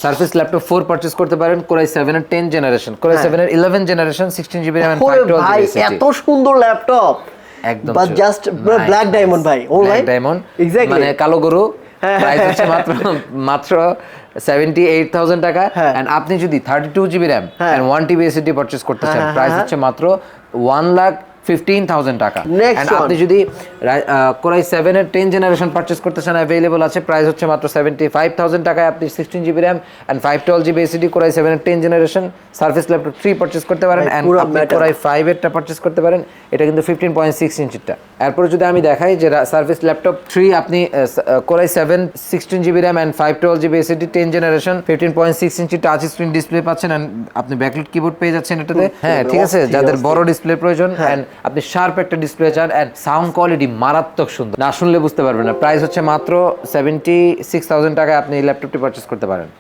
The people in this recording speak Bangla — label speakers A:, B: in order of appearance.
A: সারফেস ল্যাপটপ 4 পারচেজ করতে পারেন, কোরাই 7 এর 10 জেনারেশন, কোরাই 7 এর 11 জেনারেশন, 16 জিবি RAM and
B: ওরে
A: 512
B: ভাই
A: জিবি
B: এত সুন্দর ল্যাপটপ,
A: একদম
B: বাট জাস্ট ব্ল্যাক ডায়মন্ড ভাই, ও ভাই
A: ডায়মন্ড
B: এক্স্যাক্টলি
A: মানে কালো গরু। প্রাইস হচ্ছে মাত্র 78,000 টাকা।
B: হ্যাঁ।
A: এন্ড আপনি যদি 32 জিবি RAM
B: হ্যাঁ।
A: এন্ড 1 টিবি এসএসডি পারচেজ করতে চান,
B: হ্যাঁ,
A: প্রাইস
B: হ্যাঁ,
A: হচ্ছে মাত্র 1,15,000 টাকা।
B: Next
A: and
B: one.
A: আপনি যদি কোরাই 7 এর 10 জেনারেশন পারচেজ করতে চান, अवेलेबल আছে, প্রাইস হচ্ছে মাত্র 75,000 টাকায় আপনি 16 GB RAM and 512 GB SSD Core i 7 এর 10 জেনারেশন সারফেস ল্যাপটপ 3 পারচেজ করতে পারেন।
B: ভাই,
A: এন্ড
B: পুরো
A: আপনি
B: matter।
A: কোরাই 5 এরটা পারচেজ করতে পারেন, এটা কিন্তু 15.6 ইঞ্চিটা। এরপর যদি আমি দেখাই যে সারফেস ল্যাপটপ 3 আপনি Core i 7 16 GB RAM and 512 GB SSD 10 generation 15.6 inch touch screen display পাচ্ছেন এন্ড আপনি ব্যাকলাইট কিবোর্ড পেয়ে যাচ্ছেন এটাতে। হ্যাঁ ঠিক আছে, যাদের বড় ডিসপ্লে প্রয়োজন এন্ড আপনি শার্প একটা ডিসপ্লে চান এন্ড সাউন্ড কোয়ালিটি মারাত্মক সুন্দর, না শুনলে বুঝতে পারবেন না। প্রাইস হচ্ছে মাত্র 76,000 টাকায় আপনি এই ল্যাপটপটি পারচেজ করতে পারেন।